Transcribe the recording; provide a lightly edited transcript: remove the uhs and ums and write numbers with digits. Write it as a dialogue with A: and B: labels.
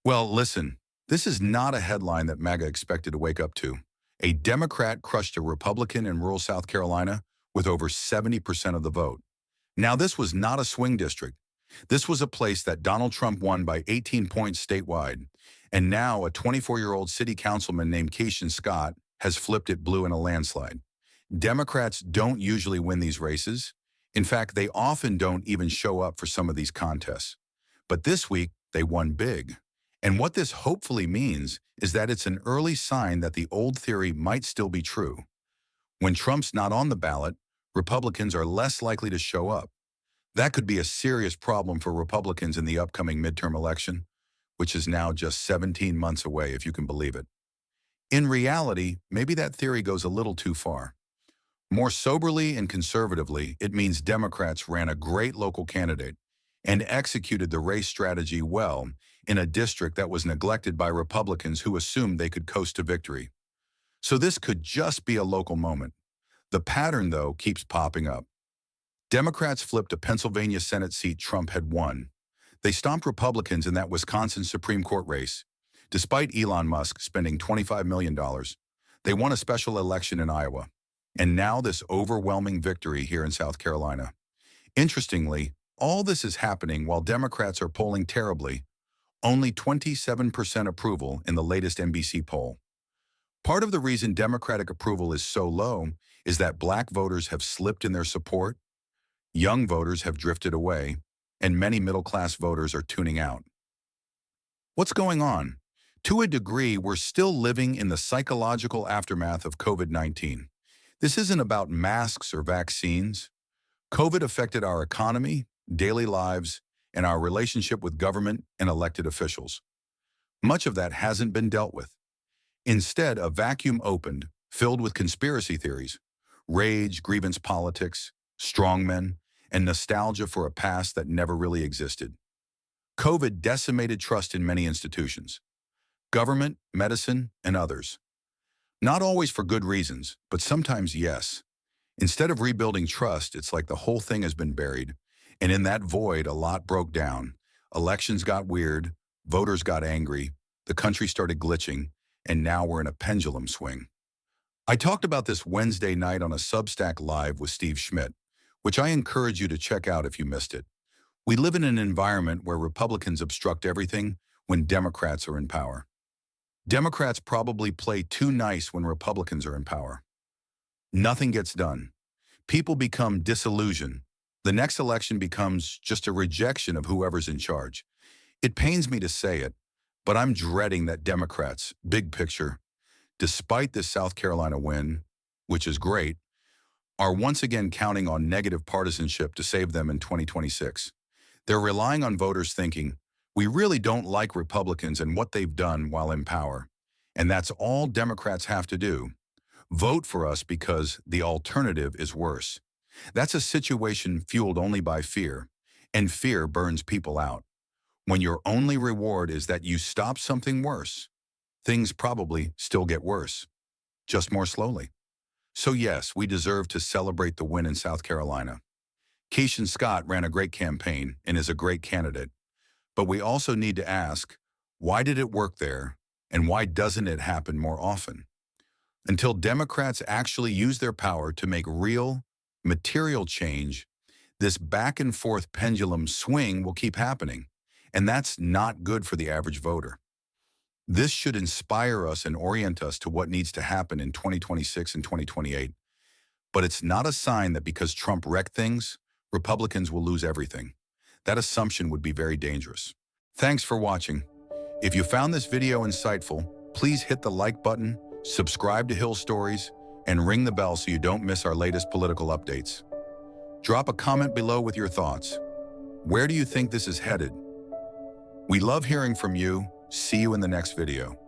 A: Well, listen, this is not a headline that MAGA expected to wake up to. A Democrat crushed a Republican in rural South Carolina with over 70% of the vote. Now, this was not a swing district. This was a place that Donald Trump won by 18 points statewide. And now a 24-year-old city councilman named Keishen has flipped it blue in a landslide. Democrats don't usually win these races. In fact, they often don't even show up for some of these contests. But this week, they won big. And what this hopefully means is that it's an early sign that the old theory might still be true. When Trump's not on the ballot, Republicans are less likely to show up. That could be a serious problem for Republicans in the upcoming midterm election, which is now just 17 months away, if you can believe it. In reality, maybe that theory goes a little too far. More soberly and conservatively, it means Democrats ran a great local candidate and executed the race strategy well in a district that was neglected by Republicans who assumed they could coast to victory. So this could just be a local moment. The pattern, though, keeps popping up. Democrats flipped a Pennsylvania Senate seat Trump had won. They stomped Republicans in that Wisconsin Supreme Court race. Despite Elon Musk spending $25 million, they won a special election in Iowa. And now this overwhelming victory here in South Carolina. Interestingly, all this is happening while Democrats are polling terribly. Only 27% approval in the latest NBC poll. Part of the reason Democratic approval is so low is that Black voters have slipped in their support, young voters have drifted away, and many middle-class voters are tuning out. What's going on? To a degree, we're still living in the psychological aftermath of COVID-19. This isn't about masks or vaccines. COVID affected our economy, daily lives, and our relationship with government and elected officials. Much of that hasn't been dealt with. Instead, a vacuum opened, filled with conspiracy theories, rage, grievance politics, strongmen, and nostalgia for a past that never really existed. COVID decimated trust in many institutions, government, medicine, and others. Not always for good reasons, but sometimes yes. Instead of rebuilding trust, it's like the whole thing has been buried. And in that void, a lot broke down. Elections got weird, voters got angry, the country started glitching, and now we're in a pendulum swing. I talked about this Wednesday night on a Substack Live with Steve Schmidt, which I encourage you to check out if you missed it. We live in an environment where Republicans obstruct everything when Democrats are in power. Democrats probably play too nice when Republicans are in power. Nothing gets done. People become disillusioned. The next election becomes just a rejection of whoever's in charge. It pains me to say it, but I'm dreading that Democrats, big picture, despite this South Carolina win, which is great, are once again counting on negative partisanship to save them in 2026. They're relying on voters thinking, we really don't like Republicans and what they've done while in power. And that's all Democrats have to do. Vote for us because the alternative is worse. That's a situation fueled only by fear, and fear burns people out. When your only reward is that you stop something worse, things probably still get worse, just more slowly. So yes, we deserve to celebrate the win in South Carolina. Keishen ran a great campaign and is a great candidate. But we also need to ask, why did it work there, and why doesn't it happen more often? Until Democrats actually use their power to make real, material change, this back and forth pendulum swing will keep happening, and that's not good for the average voter. This should inspire us and orient us to what needs to happen in 2026 and 2028. But it's not a sign that because Trump wrecked things, Republicans will lose everything. That assumption would be very dangerous. Thanks for watching. If you found this video insightful, please hit the like button, subscribe to Hill Stories, and ring the bell so you don't miss our latest political updates. Drop a comment below with your thoughts. Where do you think this is headed? We love hearing from you. See you in the next video.